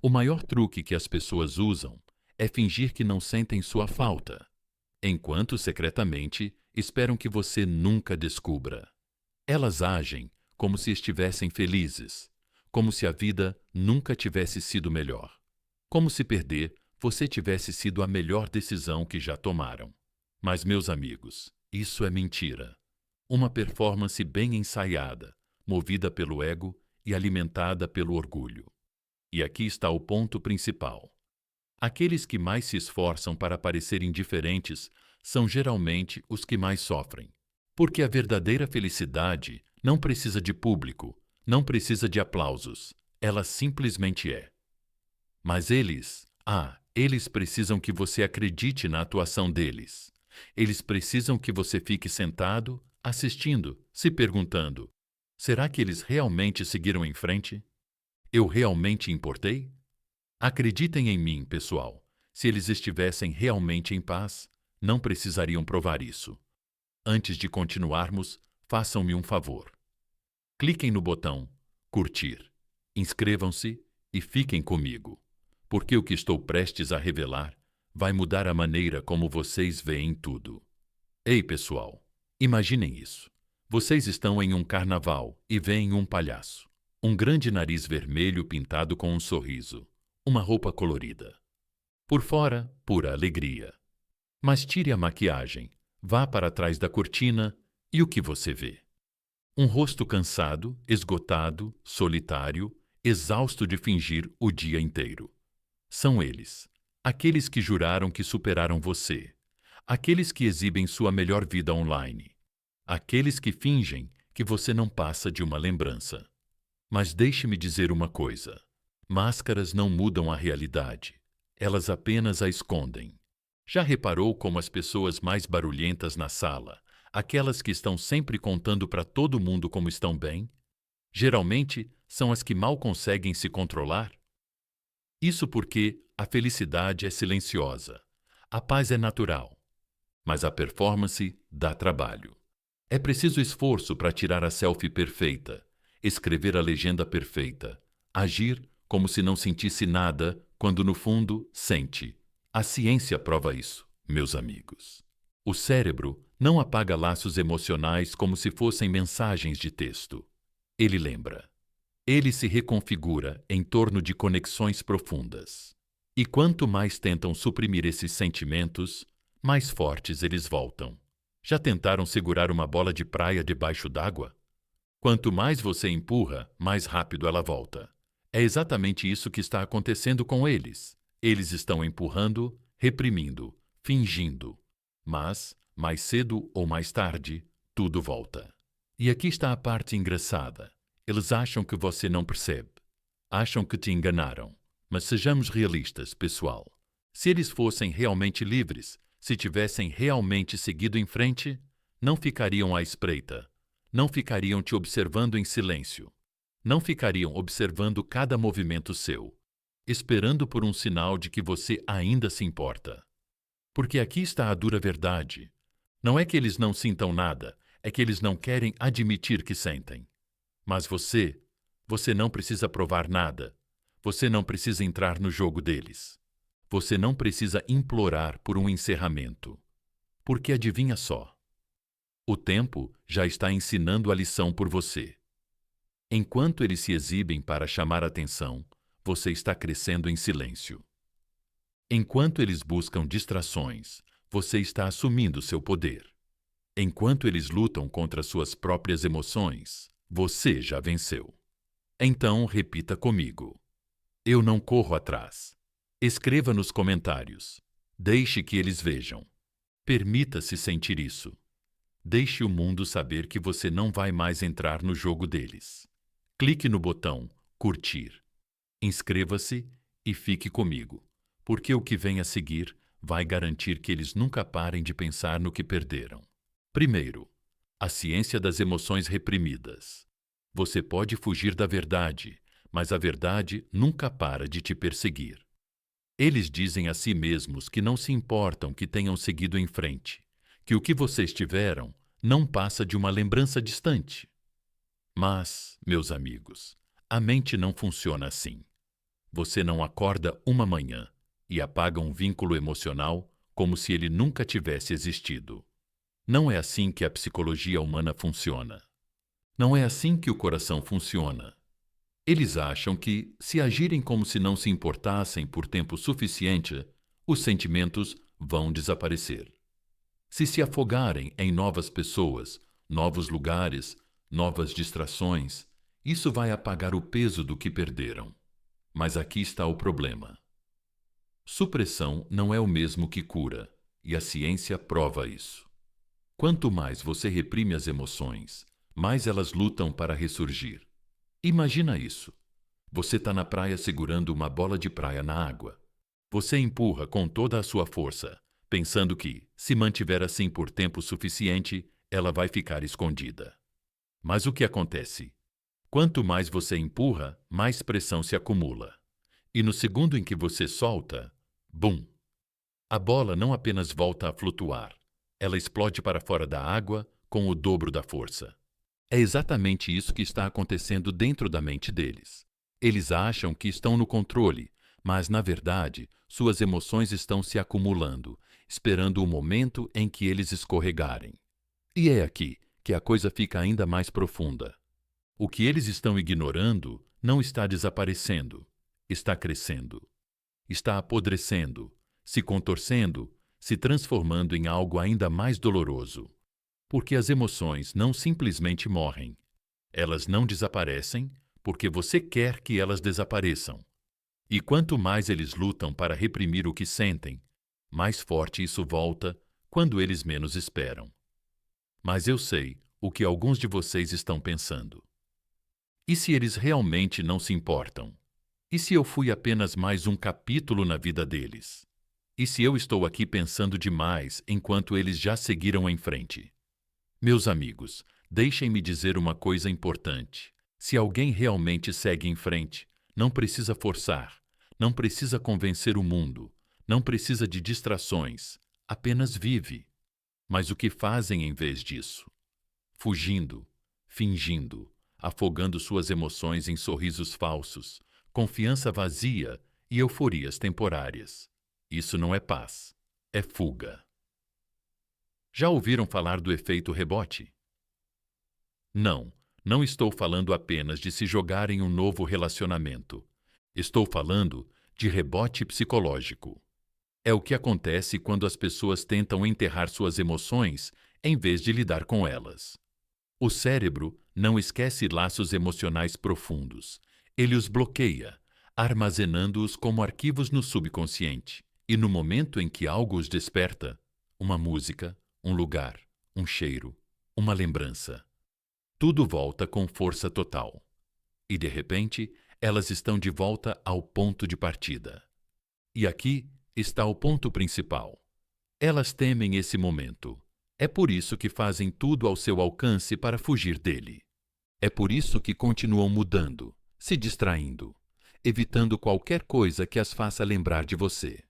O maior truque que as pessoas usam é fingir que não sentem sua falta, enquanto secretamente esperam que você nunca descubra. Elas agem como se estivessem felizes, como se a vida nunca tivesse sido melhor, como se perder você tivesse sido a melhor decisão que já tomaram. Mas, meus amigos, isso é mentira. Uma performance bem ensaiada, movida pelo ego e alimentada pelo orgulho. E aqui está o ponto principal. Aqueles que mais se esforçam para parecer indiferentes são geralmente os que mais sofrem. Porque a verdadeira felicidade não precisa de público, não precisa de aplausos. Ela simplesmente é. Mas eles precisam que você acredite na atuação deles. Eles precisam que você fique sentado, assistindo, se perguntando: será que eles realmente seguiram em frente? Eu realmente importei? Acreditem em mim, pessoal. Se eles estivessem realmente em paz, não precisariam provar isso. Antes de continuarmos, façam-me um favor. Cliquem no botão curtir, inscrevam-se e fiquem comigo, porque o que estou prestes a revelar vai mudar a maneira como vocês veem tudo. Ei, pessoal, imaginem isso. Vocês estão em um carnaval e veem um palhaço. Um grande nariz vermelho pintado com um sorriso. Uma roupa colorida. Por fora, pura alegria. Mas tire a maquiagem, vá para trás da cortina e o que você vê? Um rosto cansado, esgotado, solitário, exausto de fingir o dia inteiro. São eles, aqueles que juraram que superaram você, aqueles que exibem sua melhor vida online, aqueles que fingem que você não passa de uma lembrança. Mas deixe-me dizer uma coisa: máscaras não mudam a realidade, elas apenas a escondem. Já reparou como as pessoas mais barulhentas na sala, aquelas que estão sempre contando para todo mundo como estão bem, geralmente são as que mal conseguem se controlar? Isso porque a felicidade é silenciosa, a paz é natural, mas a performance dá trabalho. É preciso esforço para tirar a selfie perfeita, escrever a legenda perfeita, agir como se não sentisse nada, quando no fundo sente. A ciência prova isso, meus amigos. O cérebro não apaga laços emocionais como se fossem mensagens de texto. Ele lembra. Ele se reconfigura em torno de conexões profundas. E quanto mais tentam suprimir esses sentimentos, mais fortes eles voltam. Já tentaram segurar uma bola de praia debaixo d'água? Quanto mais você empurra, mais rápido ela volta. É exatamente isso que está acontecendo com eles. Eles estão empurrando, reprimindo, fingindo. Mas, mais cedo ou mais tarde, tudo volta. E aqui está a parte engraçada. Eles acham que você não percebe. Acham que te enganaram. Mas sejamos realistas, pessoal. Se eles fossem realmente livres, se tivessem realmente seguido em frente, não ficariam à espreita. Não ficariam te observando em silêncio. Não ficariam observando cada movimento seu, esperando por um sinal de que você ainda se importa. Porque aqui está a dura verdade. Não é que eles não sintam nada, é que eles não querem admitir que sentem. Mas você não precisa provar nada. Você não precisa entrar no jogo deles. Você não precisa implorar por um encerramento. Porque adivinha só, o tempo já está ensinando a lição por você. Enquanto eles se exibem para chamar atenção, você está crescendo em silêncio. Enquanto eles buscam distrações, você está assumindo seu poder. Enquanto eles lutam contra suas próprias emoções, você já venceu. Então repita comigo. Eu não corro atrás. Escreva nos comentários. Deixe que eles vejam. Permita-se sentir isso. Deixe o mundo saber que você não vai mais entrar no jogo deles. Clique no botão curtir. Inscreva-se e fique comigo, porque o que vem a seguir vai garantir que eles nunca parem de pensar no que perderam. Primeiro, a ciência das emoções reprimidas. Você pode fugir da verdade, mas a verdade nunca para de te perseguir. Eles dizem a si mesmos que não se importam que tenham seguido em frente, que o que vocês tiveram não passa de uma lembrança distante. Mas, meus amigos, a mente não funciona assim. Você não acorda uma manhã e apaga um vínculo emocional como se ele nunca tivesse existido. Não é assim que a psicologia humana funciona. Não é assim que o coração funciona. Eles acham que, se agirem como se não se importassem por tempo suficiente, os sentimentos vão desaparecer. Se afogarem em novas pessoas, novos lugares, novas distrações, isso vai apagar o peso do que perderam. Mas aqui está o problema. Supressão não é o mesmo que cura, e a ciência prova isso. Quanto mais você reprime as emoções, mais elas lutam para ressurgir. Imagina isso. Você está na praia segurando uma bola de praia na água. Você empurra com toda a sua força, pensando que, se mantiver assim por tempo suficiente, ela vai ficar escondida. Mas o que acontece? Quanto mais você empurra, mais pressão se acumula. E no segundo em que você solta, bum! A bola não apenas volta a flutuar, ela explode para fora da água com o dobro da força. É exatamente isso que está acontecendo dentro da mente deles. Eles acham que estão no controle, mas, na verdade, suas emoções estão se acumulando, esperando o momento em que eles escorregarem. E é aqui que a coisa fica ainda mais profunda. O que eles estão ignorando não está desaparecendo, está crescendo. Está apodrecendo, se contorcendo, se transformando em algo ainda mais doloroso. Porque as emoções não simplesmente morrem. Elas não desaparecem porque você quer que elas desapareçam. E quanto mais eles lutam para reprimir o que sentem, mais forte isso volta quando eles menos esperam. Mas eu sei o que alguns de vocês estão pensando. E se eles realmente não se importam? E se eu fui apenas mais um capítulo na vida deles? E se eu estou aqui pensando demais enquanto eles já seguiram em frente? Meus amigos, deixem-me dizer uma coisa importante. Se alguém realmente segue em frente, não precisa forçar, não precisa convencer o mundo, não precisa de distrações, apenas vive. Mas o que fazem em vez disso? Fugindo, fingindo, afogando suas emoções em sorrisos falsos, confiança vazia e euforias temporárias. Isso não é paz, é fuga. Já ouviram falar do efeito rebote? Não estou falando apenas de se jogar em um novo relacionamento. Estou falando de rebote psicológico. É o que acontece quando as pessoas tentam enterrar suas emoções em vez de lidar com elas. O cérebro não esquece laços emocionais profundos. Ele os bloqueia, armazenando-os como arquivos no subconsciente. E no momento em que algo os desperta, uma música, um lugar, um cheiro, uma lembrança, tudo volta com força total. E, de repente, elas estão de volta ao ponto de partida. E aqui está o ponto principal. Elas temem esse momento. É por isso que fazem tudo ao seu alcance para fugir dele. É por isso que continuam mudando, se distraindo, evitando qualquer coisa que as faça lembrar de você.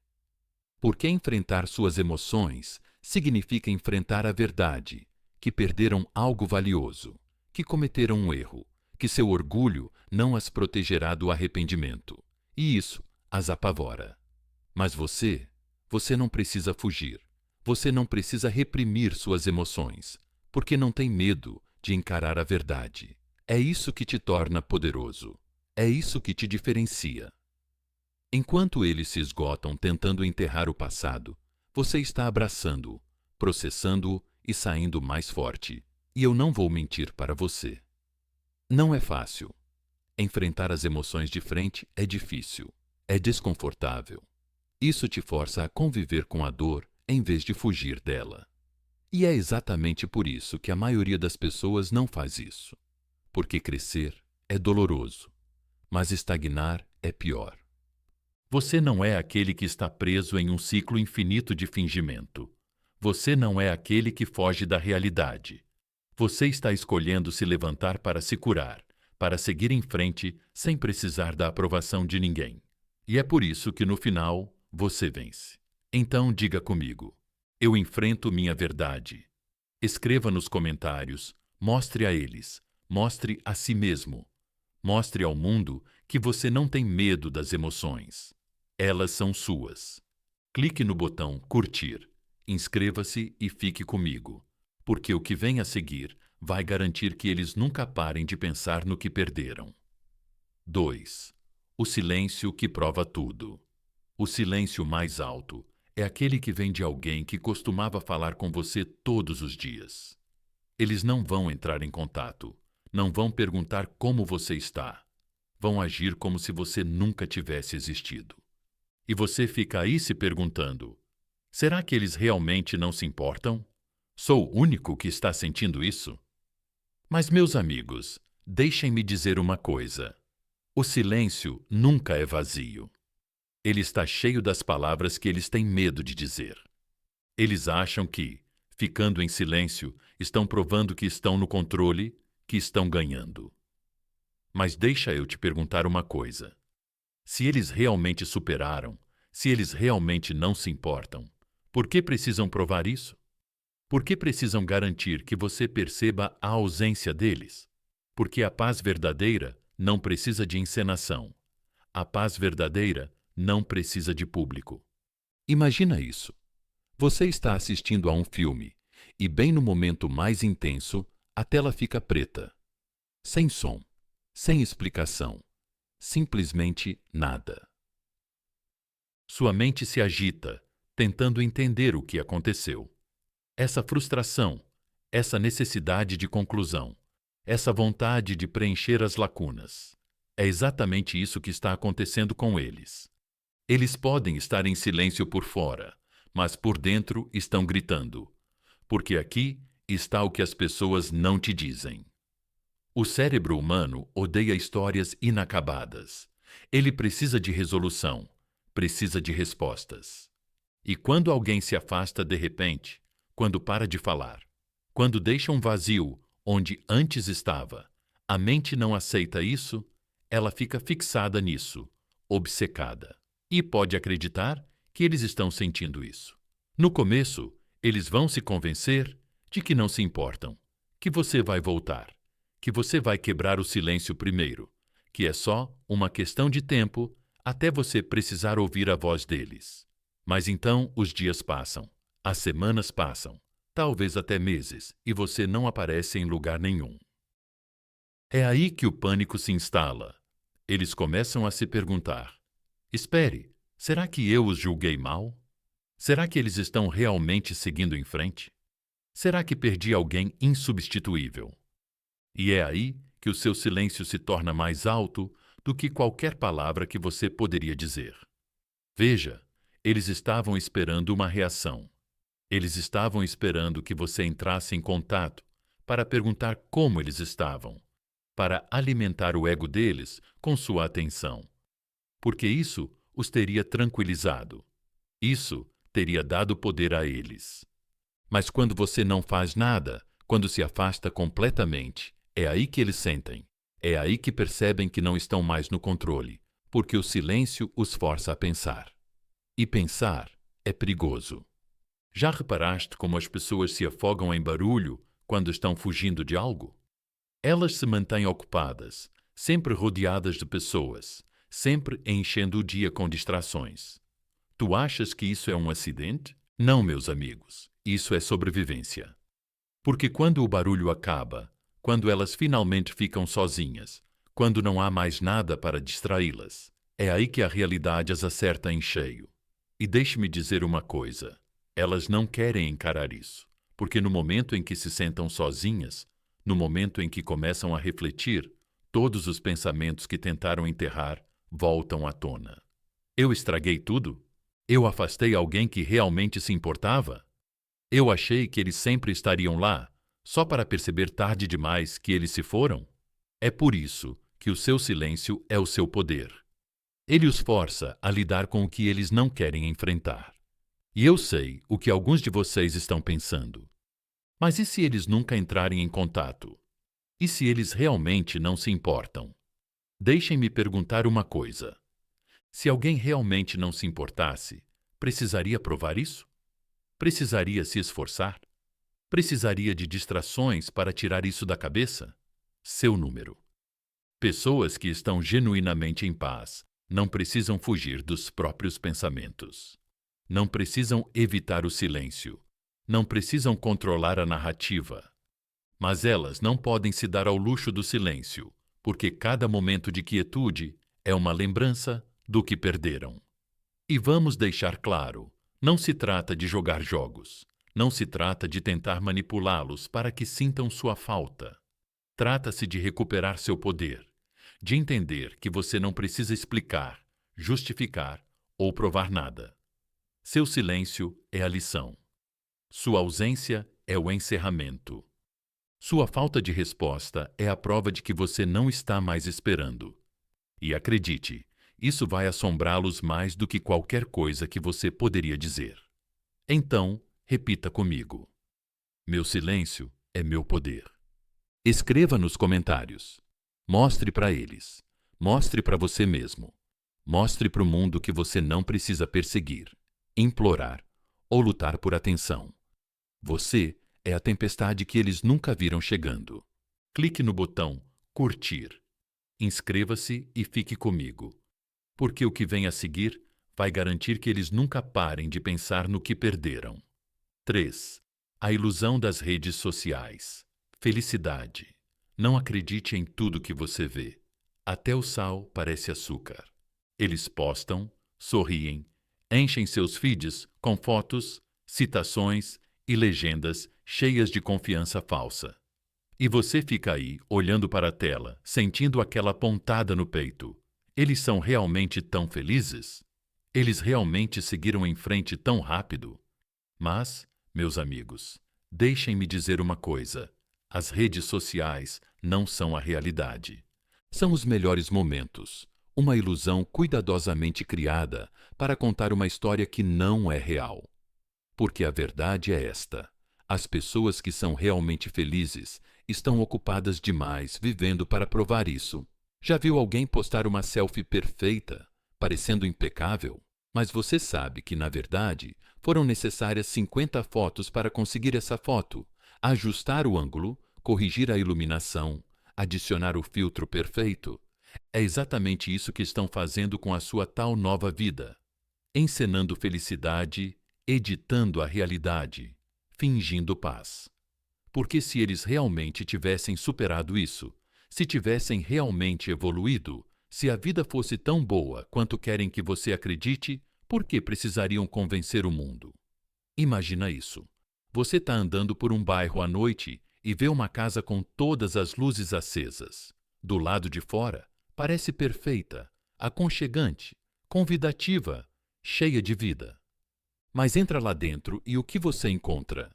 Porque enfrentar suas emoções significa enfrentar a verdade, que perderam algo valioso, que cometeram um erro, que seu orgulho não as protegerá do arrependimento. E isso as apavora. Mas você não precisa fugir. Você não precisa reprimir suas emoções, porque não tem medo de encarar a verdade. É isso que te torna poderoso. É isso que te diferencia. Enquanto eles se esgotam tentando enterrar o passado, você está abraçando-o, processando-o e saindo mais forte. E eu não vou mentir para você. Não é fácil. Enfrentar as emoções de frente é difícil, é desconfortável. Isso te força a conviver com a dor em vez de fugir dela. E é exatamente por isso que a maioria das pessoas não faz isso. Porque crescer é doloroso, mas estagnar é pior. Você não é aquele que está preso em um ciclo infinito de fingimento. Você não é aquele que foge da realidade. Você está escolhendo se levantar para se curar, para seguir em frente sem precisar da aprovação de ninguém. E é por isso que no final você vence. Então diga comigo: eu enfrento minha verdade. Escreva nos comentários, mostre a eles, mostre a si mesmo. Mostre ao mundo que você não tem medo das emoções. Elas são suas. Clique no botão curtir, inscreva-se e fique comigo, porque o que vem a seguir vai garantir que eles nunca parem de pensar no que perderam. 2. O silêncio que prova tudo. O silêncio mais alto é aquele que vem de alguém que costumava falar com você todos os dias. Eles não vão entrar em contato, não vão perguntar como você está. Vão agir como se você nunca tivesse existido. E você fica aí se perguntando: será que eles realmente não se importam? Sou o único que está sentindo isso? Mas, meus amigos, deixem-me dizer uma coisa. O silêncio nunca é vazio. Ele está cheio das palavras que eles têm medo de dizer. Eles acham que, ficando em silêncio, estão provando que estão no controle, que estão ganhando. Mas deixa eu te perguntar uma coisa. Se eles realmente superaram, se eles realmente não se importam, por que precisam provar isso? Por que precisam garantir que você perceba a ausência deles? Porque a paz verdadeira não precisa de encenação. A paz verdadeira não precisa de público. Imagina isso. Você está assistindo a um filme e, bem no momento mais intenso, a tela fica preta. Sem som, sem explicação, simplesmente nada. Sua mente se agita, tentando entender o que aconteceu. Essa frustração, essa necessidade de conclusão, essa vontade de preencher as lacunas. É exatamente isso que está acontecendo com eles. Eles podem estar em silêncio por fora, mas por dentro estão gritando, porque aqui está o que as pessoas não te dizem. O cérebro humano odeia histórias inacabadas. Ele precisa de resolução, precisa de respostas. E quando alguém se afasta de repente, quando para de falar, quando deixa um vazio onde antes estava, a mente não aceita isso, ela fica fixada nisso, obcecada. E pode acreditar que eles estão sentindo isso. No começo, eles vão se convencer de que não se importam, que você vai voltar, que você vai quebrar o silêncio primeiro, que é só uma questão de tempo até você precisar ouvir a voz deles. Mas então os dias passam, as semanas passam, talvez até meses, e você não aparece em lugar nenhum. É aí que o pânico se instala. Eles começam a se perguntar: espere, será que eu os julguei mal? Será que eles estão realmente seguindo em frente? Será que perdi alguém insubstituível? E é aí que o seu silêncio se torna mais alto do que qualquer palavra que você poderia dizer. Veja, eles estavam esperando uma reação. Eles estavam esperando que você entrasse em contato para perguntar como eles estavam, para alimentar o ego deles com sua atenção. Porque isso os teria tranquilizado. Isso teria dado poder a eles. Mas quando você não faz nada, quando se afasta completamente, é aí que eles sentem. É aí que percebem que não estão mais no controle, porque o silêncio os força a pensar. E pensar é perigoso. Já reparaste como as pessoas se afogam em barulho quando estão fugindo de algo? Elas se mantêm ocupadas, sempre rodeadas de pessoas, sempre enchendo o dia com distrações. Tu achas que isso é um acidente? Não, meus amigos, isso é sobrevivência. Porque quando o barulho acaba, quando elas finalmente ficam sozinhas, quando não há mais nada para distraí-las, é aí que a realidade as acerta em cheio. E deixe-me dizer uma coisa, elas não querem encarar isso, porque no momento em que se sentam sozinhas, no momento em que começam a refletir, todos os pensamentos que tentaram enterrar voltam à tona. Eu estraguei tudo? Eu afastei alguém que realmente se importava? Eu achei que eles sempre estariam lá, só para perceber tarde demais que eles se foram? É por isso que o seu silêncio é o seu poder. Ele os força a lidar com o que eles não querem enfrentar. E eu sei o que alguns de vocês estão pensando. Mas e se eles nunca entrarem em contato? E se eles realmente não se importam? Deixem-me perguntar uma coisa. Se alguém realmente não se importasse, precisaria provar isso? Precisaria se esforçar? Precisaria de distrações para tirar isso da cabeça? Seu número. Pessoas que estão genuinamente em paz não precisam fugir dos próprios pensamentos. Não precisam evitar o silêncio. Não precisam controlar a narrativa. Mas elas não podem se dar ao luxo do silêncio, porque cada momento de quietude é uma lembrança do que perderam. E vamos deixar claro, não se trata de jogar jogos. Não se trata de tentar manipulá-los para que sintam sua falta. Trata-se de recuperar seu poder, de entender que você não precisa explicar, justificar ou provar nada. Seu silêncio é a lição. Sua ausência é o encerramento. Sua falta de resposta é a prova de que você não está mais esperando. E acredite, isso vai assombrá-los mais do que qualquer coisa que você poderia dizer. Então, repita comigo. Meu silêncio é meu poder. Escreva nos comentários. Mostre para eles. Mostre para você mesmo. Mostre para o mundo que você não precisa perseguir, implorar ou lutar por atenção. Você é a tempestade que eles nunca viram chegando. Clique no botão curtir. Inscreva-se e fique comigo, porque o que vem a seguir vai garantir que eles nunca parem de pensar no que perderam. 3. A ilusão das redes sociais. Felicidade. Não acredite em tudo que você vê. Até o sal parece açúcar. Eles postam, sorriem, enchem seus feeds com fotos, citações e legendas cheias de confiança falsa. E você fica aí, olhando para a tela, sentindo aquela pontada no peito. Eles são realmente tão felizes? Eles realmente seguiram em frente tão rápido? Mas, meus amigos, deixem-me dizer uma coisa. As redes sociais não são a realidade. São os melhores momentos, uma ilusão cuidadosamente criada para contar uma história que não é real. Porque a verdade é esta: as pessoas que são realmente felizes estão ocupadas demais vivendo para provar isso. Já viu alguém postar uma selfie perfeita, parecendo impecável? Mas você sabe que, na verdade, foram necessárias 50 fotos para conseguir essa foto, ajustar o ângulo, corrigir a iluminação, adicionar o filtro perfeito. É exatamente isso que estão fazendo com a sua tal nova vida. Encenando felicidade, editando a realidade, fingindo paz. Porque se eles realmente tivessem superado isso, se tivessem realmente evoluído, se a vida fosse tão boa quanto querem que você acredite, por que precisariam convencer o mundo? Imagina isso. Você está andando por um bairro à noite e vê uma casa com todas as luzes acesas. Do lado de fora, parece perfeita, aconchegante, convidativa, cheia de vida. Mas entra lá dentro e o que você encontra?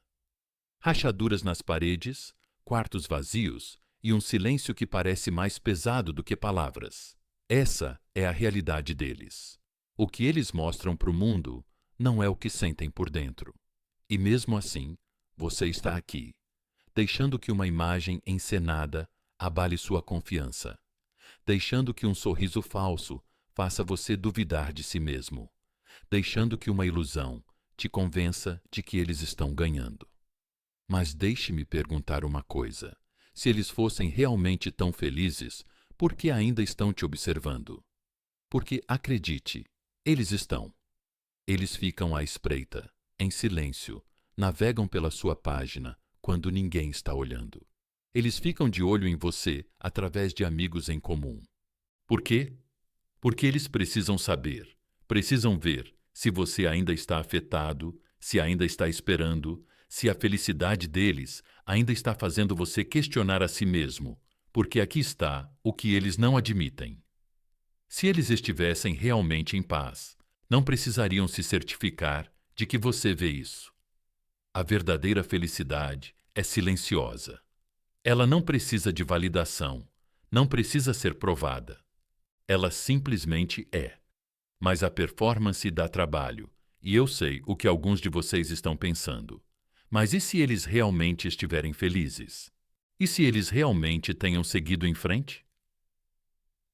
Rachaduras nas paredes, quartos vazios e um silêncio que parece mais pesado do que palavras. Essa é a realidade deles. O que eles mostram para o mundo não é o que sentem por dentro. E mesmo assim, você está aqui, deixando que uma imagem encenada abale sua confiança, deixando que um sorriso falso faça você duvidar de si mesmo, deixando que uma ilusão te convença de que eles estão ganhando. Mas deixe-me perguntar uma coisa. Se eles fossem realmente tão felizes, por que ainda estão te observando? Porque, acredite, eles estão. Eles ficam à espreita, em silêncio, navegam pela sua página quando ninguém está olhando. Eles ficam de olho em você através de amigos em comum. Por quê? Porque eles precisam saber, precisam ver se você ainda está afetado, se ainda está esperando, se a felicidade deles ainda está fazendo você questionar a si mesmo, porque aqui está o que eles não admitem. Se eles estivessem realmente em paz, não precisariam se certificar de que você vê isso. A verdadeira felicidade é silenciosa. Ela não precisa de validação, não precisa ser provada. Ela simplesmente é. Mas a performance dá trabalho, e eu sei o que alguns de vocês estão pensando. Mas e se eles realmente estiverem felizes? E se eles realmente tenham seguido em frente?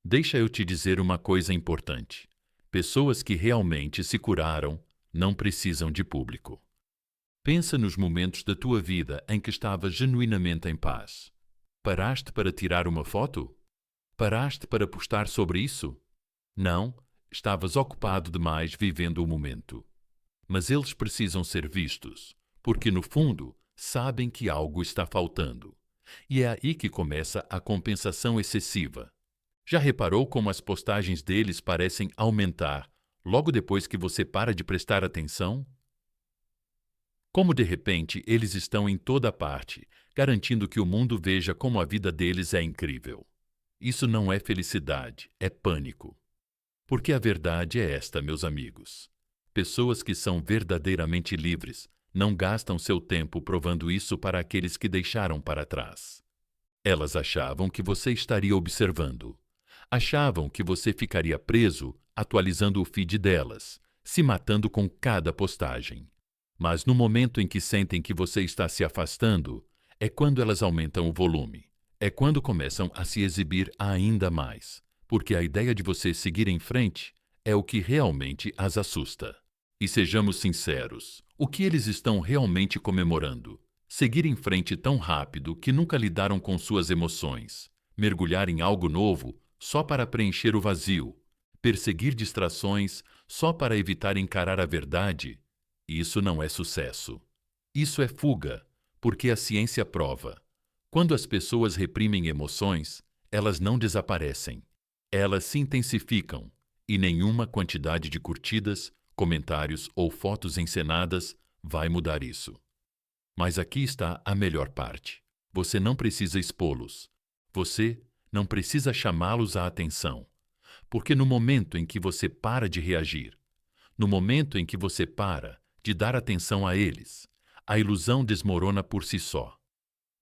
Deixa eu te dizer uma coisa importante. Pessoas que realmente se curaram não precisam de público. Pensa nos momentos da tua vida em que estavas genuinamente em paz. Paraste para tirar uma foto? Paraste para postar sobre isso? Não, estavas ocupado demais vivendo o momento. Mas eles precisam ser vistos, porque no fundo sabem que algo está faltando. E é aí que começa a compensação excessiva. Já reparou como as postagens deles parecem aumentar logo depois que você para de prestar atenção? Como de repente eles estão em toda parte, garantindo que o mundo veja como a vida deles é incrível. Isso não é felicidade, é pânico. Porque a verdade é esta, meus amigos. Pessoas que são verdadeiramente livres não gastam seu tempo provando isso para aqueles que deixaram para trás. Elas achavam que você estaria observando. Achavam que você ficaria preso atualizando o feed delas, se matando com cada postagem. Mas no momento em que sentem que você está se afastando, é quando elas aumentam o volume. É quando começam a se exibir ainda mais, porque a ideia de você seguir em frente é o que realmente as assusta. E sejamos sinceros, o que eles estão realmente comemorando? Seguir em frente tão rápido que nunca lidaram com suas emoções, mergulhar em algo novo só para preencher o vazio, perseguir distrações só para evitar encarar a verdade. Isso não é sucesso. Isso é fuga, porque a ciência prova. Quando as pessoas reprimem emoções, elas não desaparecem. Elas se intensificam, e nenhuma quantidade de curtidas, comentários ou fotos encenadas vai mudar isso. Mas aqui está a melhor parte. Você não precisa expô-los. Você não precisa chamá-los à atenção. Porque no momento em que você para de reagir, no momento em que você para de dar atenção a eles, a ilusão desmorona por si só.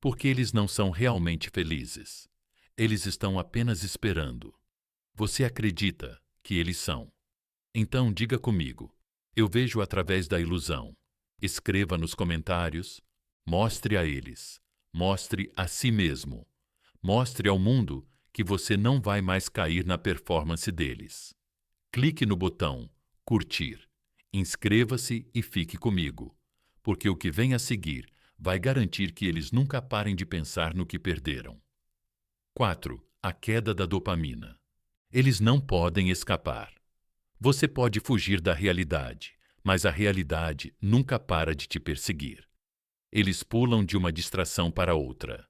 Porque eles não são realmente felizes. Eles estão apenas esperando. Você acredita que eles são. Então diga comigo, eu vejo através da ilusão. Escreva nos comentários, mostre a eles, mostre a si mesmo, mostre ao mundo que você não vai mais cair na performance deles. Clique no botão curtir, inscreva-se e fique comigo, porque o que vem a seguir vai garantir que eles nunca parem de pensar no que perderam. 4. A queda da dopamina. Eles não podem escapar. Você pode fugir da realidade, mas a realidade nunca para de te perseguir. Eles pulam de uma distração para outra.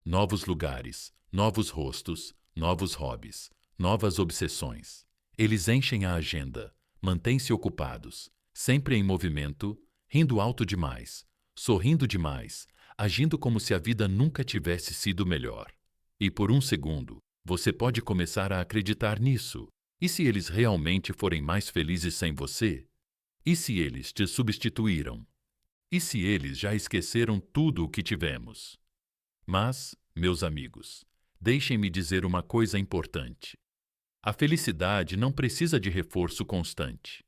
Novos lugares, novos rostos, novos hobbies, novas obsessões. Eles enchem a agenda, mantêm-se ocupados, sempre em movimento, rindo alto demais, sorrindo demais, agindo como se a vida nunca tivesse sido melhor. E por um segundo, você pode começar a acreditar nisso. E se eles realmente forem mais felizes sem você? E se eles te substituíram? E se eles já esqueceram tudo o que tivemos? Mas, meus amigos, deixem-me dizer uma coisa importante. A felicidade não precisa de reforço constante.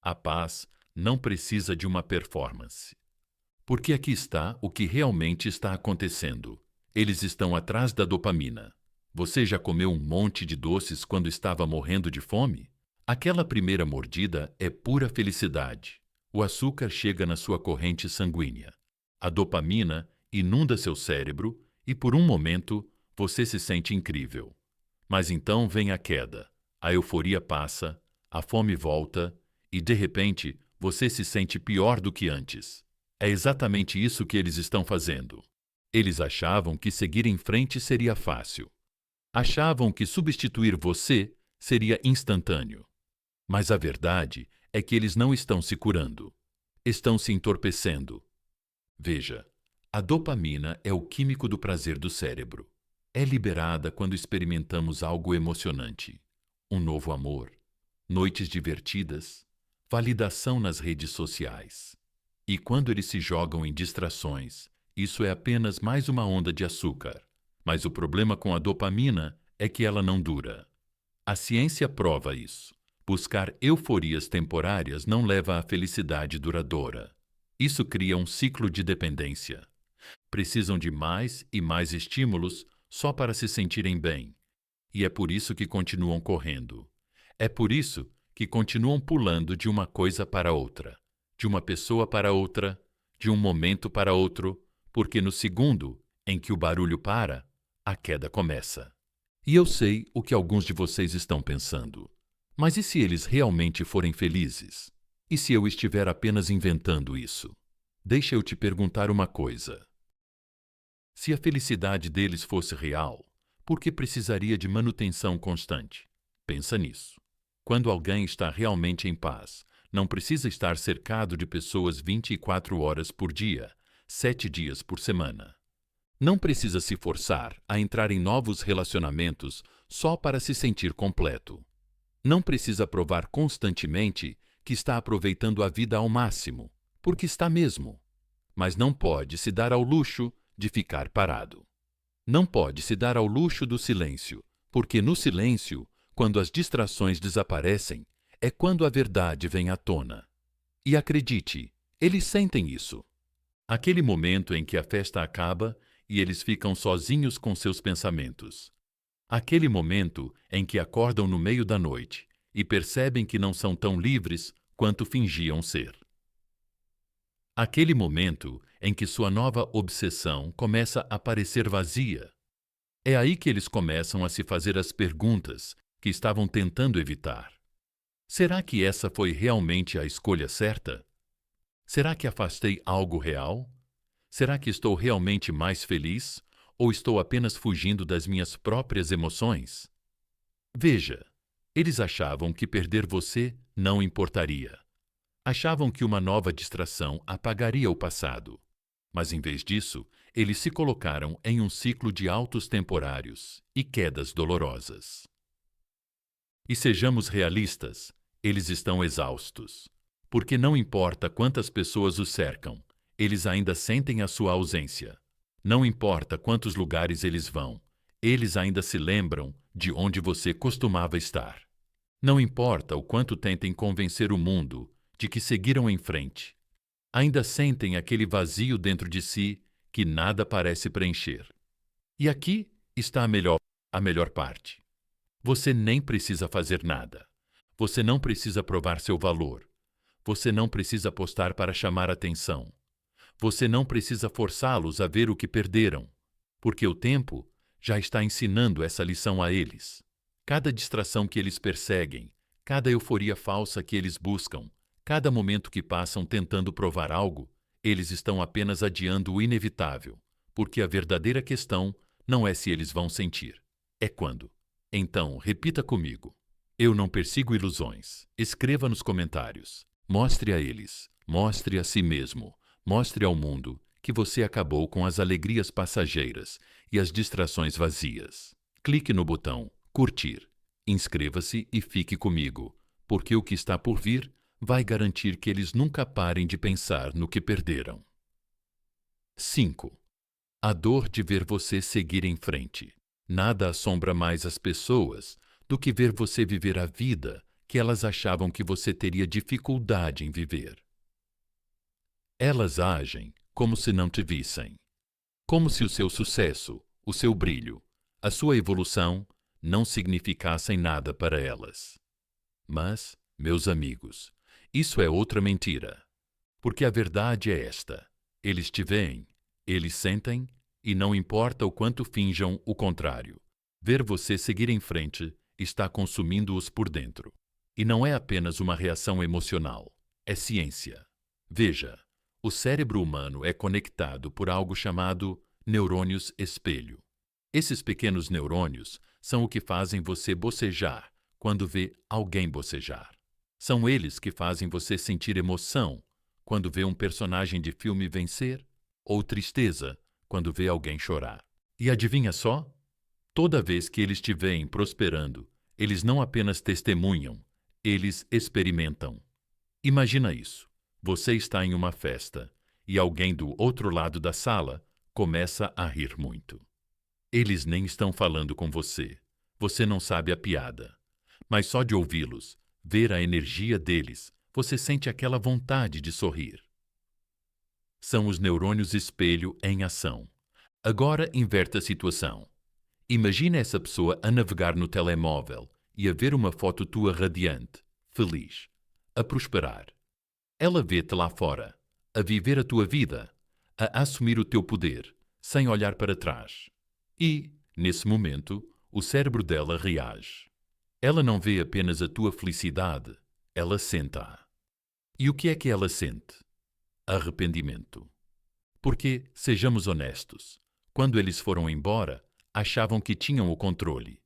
A paz não precisa de uma performance. Porque aqui está o que realmente está acontecendo. Eles estão atrás da dopamina. Você já comeu um monte de doces quando estava morrendo de fome? Aquela primeira mordida é pura felicidade. O açúcar chega na sua corrente sanguínea. A dopamina inunda seu cérebro e, por um momento, você se sente incrível. Mas então vem a queda. A euforia passa, a fome volta e, de repente, você se sente pior do que antes. É exatamente isso que eles estão fazendo. Eles achavam que seguir em frente seria fácil. Achavam que substituir você seria instantâneo. Mas a verdade é que eles não estão se curando. Estão se entorpecendo. Veja, a dopamina é o químico do prazer do cérebro. É liberada quando experimentamos algo emocionante. Um novo amor, noites divertidas, validação nas redes sociais. E quando eles se jogam em distrações, isso é apenas mais uma onda de açúcar. Mas o problema com a dopamina é que ela não dura. A ciência prova isso. Buscar euforias temporárias não leva à felicidade duradoura. Isso cria um ciclo de dependência. Precisam de mais e mais estímulos só para se sentirem bem. E é por isso que continuam correndo. É por isso que continuam pulando de uma coisa para outra, de uma pessoa para outra, de um momento para outro, porque no segundo em que o barulho para, a queda começa. E eu sei o que alguns de vocês estão pensando. Mas e se eles realmente forem felizes? E se eu estiver apenas inventando isso? Deixa eu te perguntar uma coisa. Se a felicidade deles fosse real, por que precisaria de manutenção constante? Pensa nisso. Quando alguém está realmente em paz, não precisa estar cercado de pessoas 24 horas por dia, 7 dias por semana. Não precisa se forçar a entrar em novos relacionamentos só para se sentir completo. Não precisa provar constantemente que está aproveitando a vida ao máximo, porque está mesmo. Mas não pode se dar ao luxo de ficar parado. Não pode se dar ao luxo do silêncio, porque no silêncio, quando as distrações desaparecem, é quando a verdade vem à tona. E acredite, eles sentem isso. Aquele momento em que a festa acaba e eles ficam sozinhos com seus pensamentos. Aquele momento em que acordam no meio da noite e percebem que não são tão livres quanto fingiam ser. Aquele momento em que sua nova obsessão começa a parecer vazia. É aí que eles começam a se fazer as perguntas que estavam tentando evitar. Será que essa foi realmente a escolha certa? Será que afastei algo real? Será que estou realmente mais feliz? Ou estou apenas fugindo das minhas próprias emoções? Veja, eles achavam que perder você não importaria. Achavam que uma nova distração apagaria o passado. Mas, em vez disso, eles se colocaram em um ciclo de altos temporários e quedas dolorosas. E sejamos realistas, eles estão exaustos. Porque não importa quantas pessoas os cercam, eles ainda sentem a sua ausência. Não importa quantos lugares eles vão, eles ainda se lembram de onde você costumava estar. Não importa o quanto tentem convencer o mundo de que seguiram em frente, ainda sentem aquele vazio dentro de si que nada parece preencher. E aqui está a melhor parte. Você nem precisa fazer nada. Você não precisa provar seu valor. Você não precisa postar para chamar atenção. Você não precisa forçá-los a ver o que perderam, porque o tempo já está ensinando essa lição a eles. Cada distração que eles perseguem, cada euforia falsa que eles buscam, cada momento que passam tentando provar algo, eles estão apenas adiando o inevitável, porque a verdadeira questão não é se eles vão sentir, é quando. Então, repita comigo. Eu não persigo ilusões. Escreva nos comentários. Mostre a eles, mostre a si mesmo, mostre ao mundo que você acabou com as alegrias passageiras e as distrações vazias. Clique no botão curtir, inscreva-se e fique comigo, porque o que está por vir vai garantir que eles nunca parem de pensar no que perderam. 5. A dor de ver você seguir em frente. Nada assombra mais as pessoas do que ver você viver a vida que elas achavam que você teria dificuldade em viver. Elas agem como se não te vissem, como se o seu sucesso, o seu brilho, a sua evolução não significassem nada para elas. Mas, meus amigos, isso é outra mentira, porque a verdade é esta: eles te veem, eles sentem, e não importa o quanto finjam o contrário, ver você seguir em frente está consumindo-os por dentro. E não é apenas uma reação emocional, é ciência. Veja, o cérebro humano é conectado por algo chamado neurônios espelho. Esses pequenos neurônios são o que fazem você bocejar quando vê alguém bocejar. São eles que fazem você sentir emoção quando vê um personagem de filme vencer, ou tristeza quando vê alguém chorar. E adivinha só? Toda vez que eles te veem prosperando, eles não apenas testemunham, eles experimentam. Imagina isso. Você está em uma festa e alguém do outro lado da sala começa a rir muito. Eles nem estão falando com você. Você não sabe a piada. Mas só de ouvi-los, ver a energia deles, você sente aquela vontade de sorrir. São os neurônios espelho em ação. Agora inverte a situação. Imagina essa pessoa a navegar no telemóvel e a ver uma foto tua radiante, feliz, a prosperar. Ela vê-te lá fora, a viver a tua vida, a assumir o teu poder, sem olhar para trás. E, nesse momento, o cérebro dela reage. Ela não vê apenas a tua felicidade, ela sente-a. E o que é que ela sente? Arrependimento. Porque, sejamos honestos, quando eles foram embora, achavam que tinham o controle.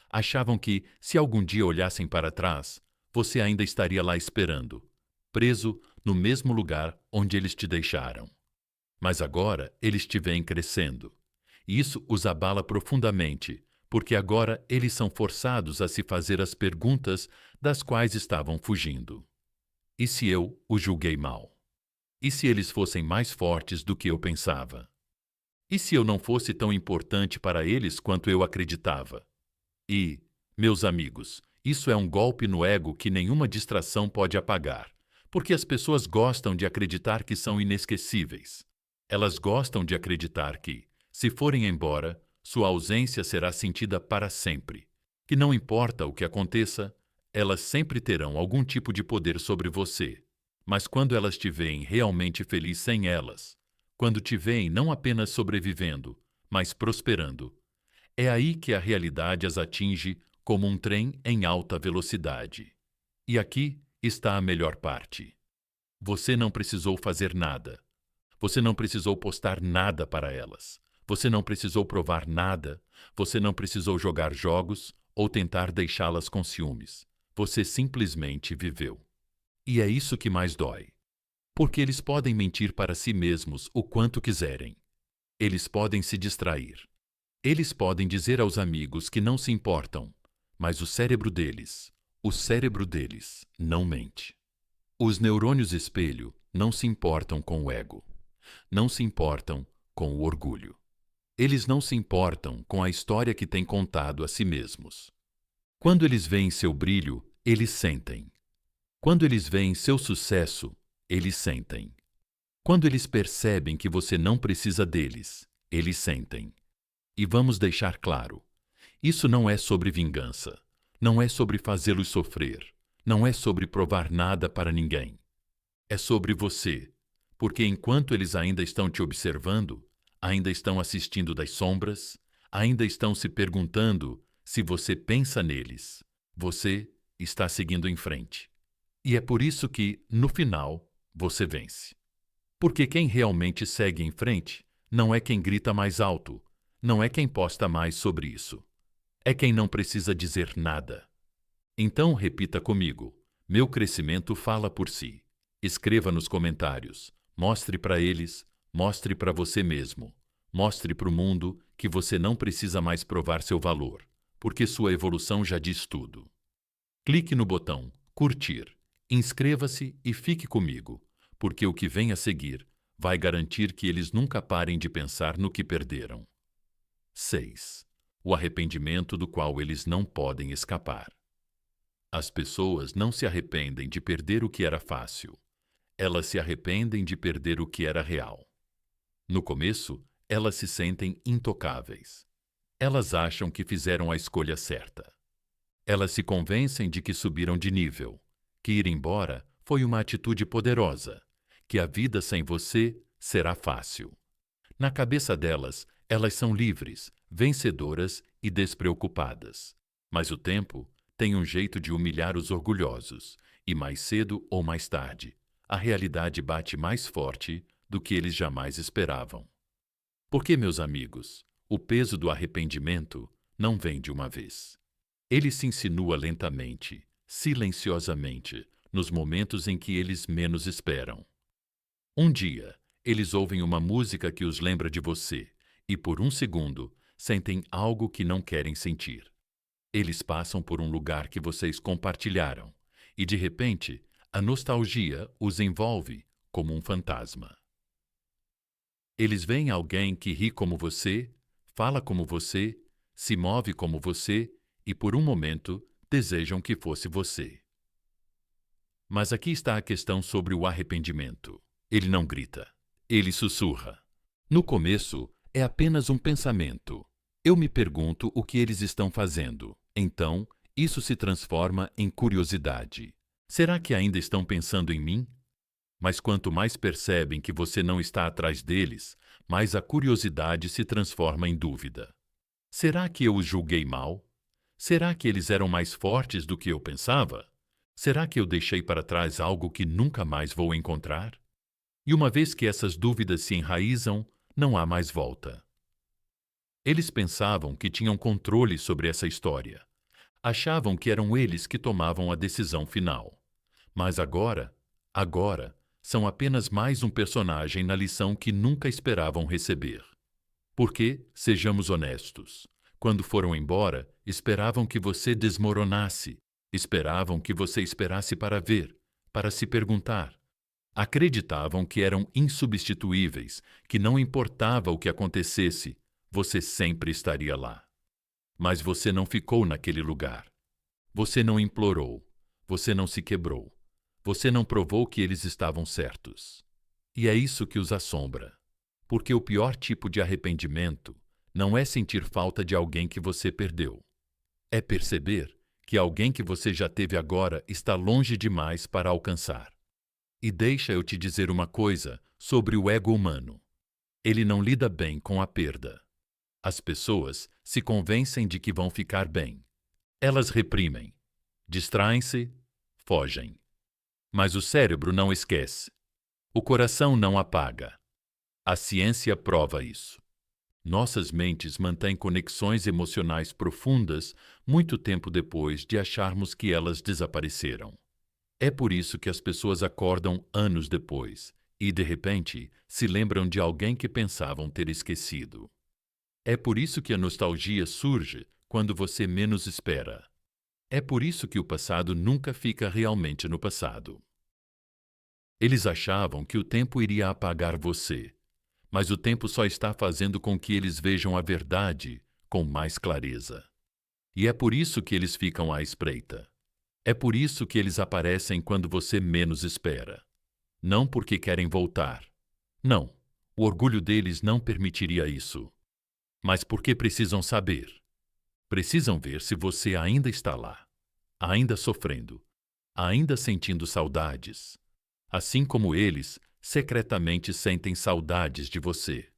Achavam que, se algum dia olhassem para trás, você ainda estaria lá esperando, preso no mesmo lugar onde eles te deixaram. Mas agora eles te veem crescendo. E isso os abala profundamente, porque agora eles são forçados a se fazer as perguntas das quais estavam fugindo. E se eu os julguei mal? E se eles fossem mais fortes do que eu pensava? E se eu não fosse tão importante para eles quanto eu acreditava? E, meus amigos, isso é um golpe no ego que nenhuma distração pode apagar, porque as pessoas gostam de acreditar que são inesquecíveis. Elas gostam de acreditar que, se forem embora, sua ausência será sentida para sempre, que não importa o que aconteça, elas sempre terão algum tipo de poder sobre você. Mas quando elas te veem realmente feliz sem elas, quando te veem não apenas sobrevivendo, mas prosperando, é aí que a realidade as atinge como um trem em alta velocidade. E aqui está a melhor parte. Você não precisou fazer nada. Você não precisou postar nada para elas. Você não precisou provar nada. Você não precisou jogar jogos ou tentar deixá-las com ciúmes. Você simplesmente viveu. E é isso que mais dói. Porque eles podem mentir para si mesmos o quanto quiserem. Eles podem se distrair. Eles podem dizer aos amigos que não se importam, mas o cérebro deles não mente. Os neurônios espelho não se importam com o ego. Não se importam com o orgulho. Eles não se importam com a história que têm contado a si mesmos. Quando eles veem seu brilho, eles sentem. Quando eles veem seu sucesso, eles sentem. Quando eles percebem que você não precisa deles, eles sentem. E vamos deixar claro, isso não é sobre vingança, não é sobre fazê-los sofrer, não é sobre provar nada para ninguém. É sobre você, porque enquanto eles ainda estão te observando, ainda estão assistindo das sombras, ainda estão se perguntando se você pensa neles, você está seguindo em frente. E é por isso que, no final, você vence. Porque quem realmente segue em frente não é quem grita mais alto, não é quem posta mais sobre isso. É quem não precisa dizer nada. Então repita comigo: meu crescimento fala por si. Escreva nos comentários. Mostre para eles, mostre para você mesmo. Mostre para o mundo que você não precisa mais provar seu valor, porque sua evolução já diz tudo. Clique no botão curtir, inscreva-se e fique comigo, porque o que vem a seguir vai garantir que eles nunca parem de pensar no que perderam. 6. O arrependimento do qual eles não podem escapar. As pessoas não se arrependem de perder o que era fácil. Elas se arrependem de perder o que era real. No começo, elas se sentem intocáveis. Elas acham que fizeram a escolha certa. Elas se convencem de que subiram de nível, que ir embora foi uma atitude poderosa, que a vida sem você será fácil. Na cabeça delas, elas são livres, vencedoras e despreocupadas. Mas o tempo tem um jeito de humilhar os orgulhosos, e mais cedo ou mais tarde, a realidade bate mais forte do que eles jamais esperavam. Porque, meus amigos, o peso do arrependimento não vem de uma vez. Ele se insinua lentamente, silenciosamente, nos momentos em que eles menos esperam. Um dia, eles ouvem uma música que os lembra de você e, por um segundo, sentem algo que não querem sentir. Eles passam por um lugar que vocês compartilharam e, de repente, a nostalgia os envolve como um fantasma. Eles veem alguém que ri como você, fala como você, se move como você e, por um momento, desejam que fosse você. Mas aqui está a questão sobre o arrependimento. Ele não grita. Ele sussurra. No começo, é apenas um pensamento. Eu me pergunto o que eles estão fazendo. Então, isso se transforma em curiosidade. Será que ainda estão pensando em mim? Mas quanto mais percebem que você não está atrás deles, mais a curiosidade se transforma em dúvida. Será que eu os julguei mal? Será que eles eram mais fortes do que eu pensava? Será que eu deixei para trás algo que nunca mais vou encontrar? E uma vez que essas dúvidas se enraizam, não há mais volta. Eles pensavam que tinham controle sobre essa história. Achavam que eram eles que tomavam a decisão final. Mas agora, são apenas mais um personagem na lição que nunca esperavam receber. Porque, sejamos honestos, quando foram embora, esperavam que você desmoronasse, esperavam que você esperasse para ver, para se perguntar. Acreditavam que eram insubstituíveis, que não importava o que acontecesse, você sempre estaria lá. Mas você não ficou naquele lugar. Você não implorou. Você não se quebrou. Você não provou que eles estavam certos. E é isso que os assombra. Porque o pior tipo de arrependimento não é sentir falta de alguém que você perdeu. É perceber que alguém que você já teve agora está longe demais para alcançar. E deixa eu te dizer uma coisa sobre o ego humano. Ele não lida bem com a perda. As pessoas se convencem de que vão ficar bem. Elas reprimem, distraem-se, fogem. Mas o cérebro não esquece. O coração não apaga. A ciência prova isso. Nossas mentes mantêm conexões emocionais profundas muito tempo depois de acharmos que elas desapareceram. É por isso que as pessoas acordam anos depois e, de repente, se lembram de alguém que pensavam ter esquecido. É por isso que a nostalgia surge quando você menos espera. É por isso que o passado nunca fica realmente no passado. Eles achavam que o tempo iria apagar você, mas o tempo só está fazendo com que eles vejam a verdade com mais clareza. E é por isso que eles ficam à espreita. É por isso que eles aparecem quando você menos espera. Não porque querem voltar. Não, o orgulho deles não permitiria isso. Mas porque precisam saber. Precisam ver se você ainda está lá, ainda sofrendo, ainda sentindo saudades. Assim como eles secretamente sentem saudades de você.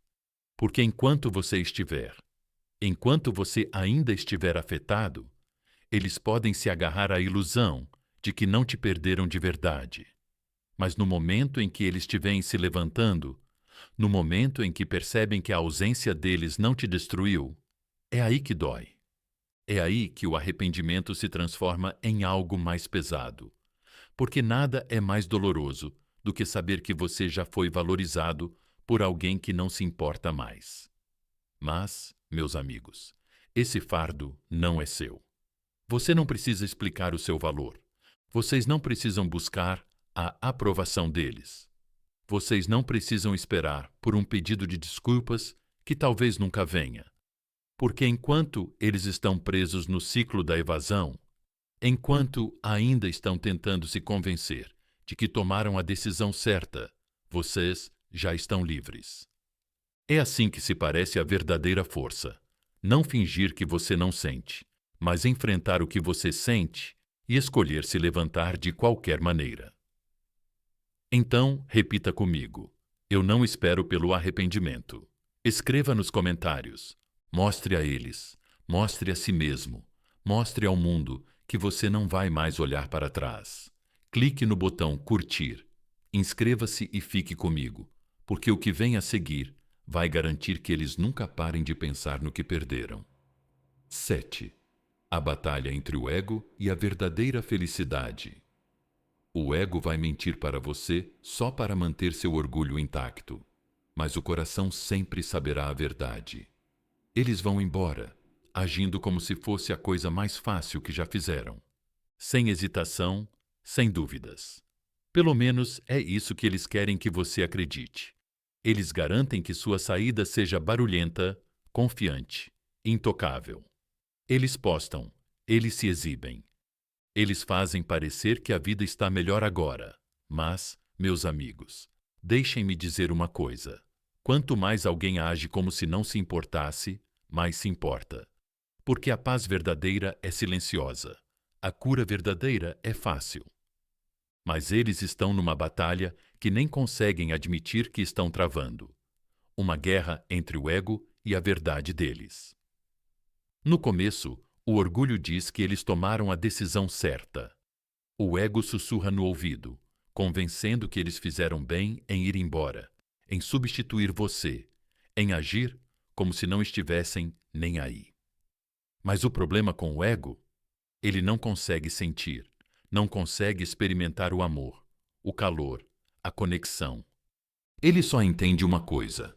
Porque enquanto você ainda estiver afetado, eles podem se agarrar à ilusão de que não te perderam de verdade. Mas no momento em que eles te veem se levantando, no momento em que percebem que a ausência deles não te destruiu, é aí que dói. É aí que o arrependimento se transforma em algo mais pesado. Porque nada é mais doloroso do que saber que você já foi valorizado por alguém que não se importa mais. Mas, meus amigos, esse fardo não é seu. Você não precisa explicar o seu valor. Vocês não precisam buscar a aprovação deles. Vocês não precisam esperar por um pedido de desculpas que talvez nunca venha. Porque enquanto eles estão presos no ciclo da evasão, enquanto ainda estão tentando se convencer de que tomaram a decisão certa, vocês já estão livres. É assim que se parece a verdadeira força. Não fingir que você não sente, mas enfrentar o que você sente e escolher se levantar de qualquer maneira. Então, repita comigo: eu não espero pelo arrependimento. Escreva nos comentários. Mostre a eles, mostre a si mesmo, mostre ao mundo que você não vai mais olhar para trás. Clique no botão curtir. Inscreva-se e fique comigo, porque o que vem a seguir vai garantir que eles nunca parem de pensar no que perderam. 7. A batalha entre o ego e a verdadeira felicidade. O ego vai mentir para você só para manter seu orgulho intacto, mas o coração sempre saberá a verdade. Eles vão embora, agindo como se fosse a coisa mais fácil que já fizeram. Sem hesitação, sem dúvidas. Pelo menos é isso que eles querem que você acredite. Eles garantem que sua saída seja barulhenta, confiante, intocável. Eles postam, eles se exibem. Eles fazem parecer que a vida está melhor agora. Mas, meus amigos, deixem-me dizer uma coisa. Quanto mais alguém age como se não se importasse, mais se importa. Porque a paz verdadeira é silenciosa. A cura verdadeira é fácil. Mas eles estão numa batalha que nem conseguem admitir que estão travando. Uma guerra entre o ego e a verdade deles. No começo, o orgulho diz que eles tomaram a decisão certa. O ego sussurra no ouvido, convencendo que eles fizeram bem em ir embora, em substituir você, em agir como se não estivessem nem aí. Mas o problema com o ego? Ele não consegue sentir, não consegue experimentar o amor, o calor, a conexão. Ele só entende uma coisa: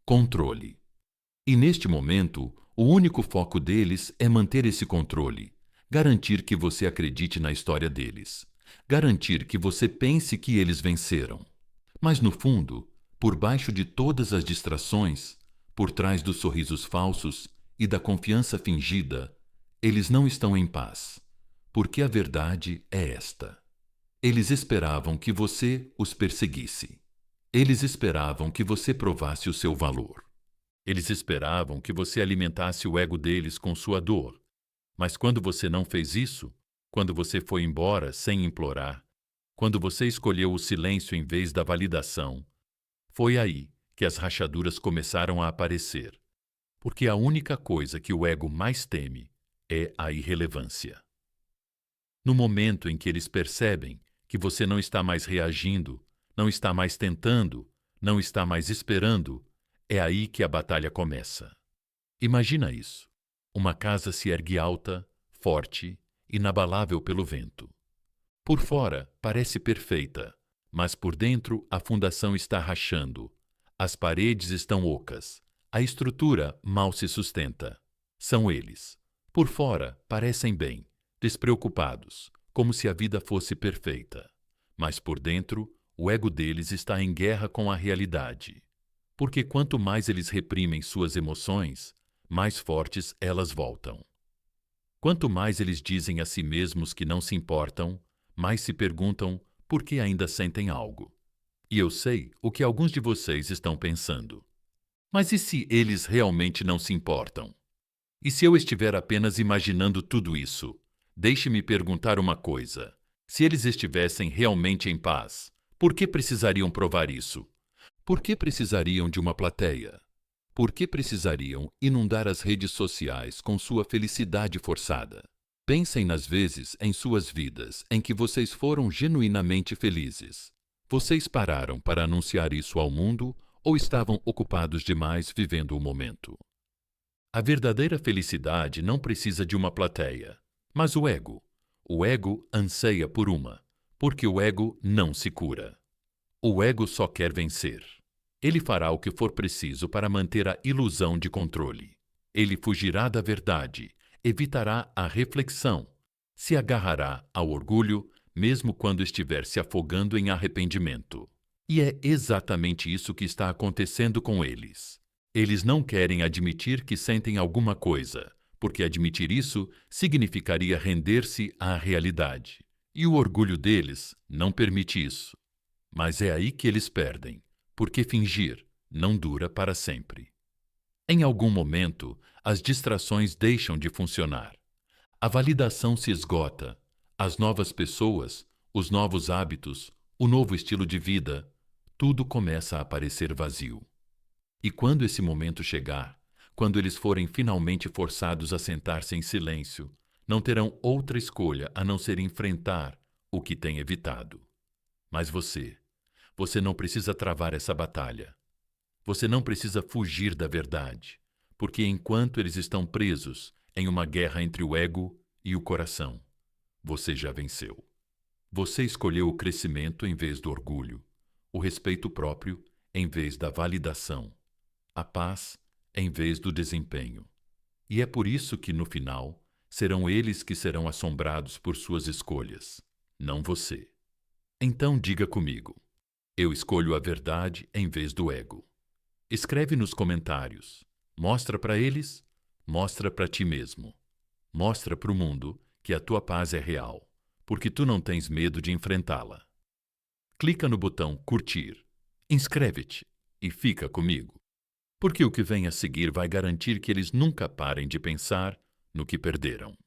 controle. E neste momento, o único foco deles é manter esse controle, garantir que você acredite na história deles, garantir que você pense que eles venceram. Mas no fundo, por baixo de todas as distrações, por trás dos sorrisos falsos e da confiança fingida, eles não estão em paz, porque a verdade é esta: eles esperavam que você os perseguisse. Eles esperavam que você provasse o seu valor. Eles esperavam que você alimentasse o ego deles com sua dor. Mas quando você não fez isso, quando você foi embora sem implorar, quando você escolheu o silêncio em vez da validação, foi aí que as rachaduras começaram a aparecer. Porque a única coisa que o ego mais teme é a irrelevância. No momento em que eles percebem que você não está mais reagindo, não está mais tentando, não está mais esperando, é aí que a batalha começa. Imagina isso. Uma casa se ergue alta, forte, inabalável pelo vento. Por fora parece perfeita, mas por dentro a fundação está rachando. As paredes estão ocas. A estrutura mal se sustenta. São eles. Por fora parecem bem, despreocupados, como se a vida fosse perfeita. Mas por dentro, o ego deles está em guerra com a realidade. Porque quanto mais eles reprimem suas emoções, mais fortes elas voltam. Quanto mais eles dizem a si mesmos que não se importam, mais se perguntam por que ainda sentem algo. E eu sei o que alguns de vocês estão pensando. Mas e se eles realmente não se importam? E se eu estiver apenas imaginando tudo isso? Deixe-me perguntar uma coisa. Se eles estivessem realmente em paz, por que precisariam provar isso? Por que precisariam de uma plateia? Por que precisariam inundar as redes sociais com sua felicidade forçada? Pensem nas vezes em suas vidas em que vocês foram genuinamente felizes. Vocês pararam para anunciar isso ao mundo ou estavam ocupados demais vivendo o momento? A verdadeira felicidade não precisa de uma plateia, mas o ego. O ego anseia por uma, porque o ego não se cura. O ego só quer vencer. Ele fará o que for preciso para manter a ilusão de controle. Ele fugirá da verdade, evitará a reflexão, se agarrará ao orgulho, mesmo quando estiver se afogando em arrependimento. E é exatamente isso que está acontecendo com eles. Eles não querem admitir que sentem alguma coisa, porque admitir isso significaria render-se à realidade. E o orgulho deles não permite isso. Mas é aí que eles perdem, porque fingir não dura para sempre. Em algum momento, as distrações deixam de funcionar. A validação se esgota. As novas pessoas, os novos hábitos, o novo estilo de vida, tudo começa a parecer vazio. E quando esse momento chegar, quando eles forem finalmente forçados a sentar-se em silêncio, não terão outra escolha a não ser enfrentar o que têm evitado. Mas você não precisa travar essa batalha. Você não precisa fugir da verdade, porque enquanto eles estão presos em uma guerra entre o ego e o coração, você já venceu. Você escolheu o crescimento em vez do orgulho, o respeito próprio em vez da validação, a paz em vez do desempenho. E é por isso que, no final, serão eles que serão assombrados por suas escolhas, não você. Então diga comigo: eu escolho a verdade em vez do ego. Escreve nos comentários. Mostra para eles, mostra para ti mesmo. Mostra para o mundo que a tua paz é real, porque tu não tens medo de enfrentá-la. Clica no botão curtir, inscreve-te e fica comigo. Porque o que vem a seguir vai garantir que eles nunca parem de pensar no que perderam.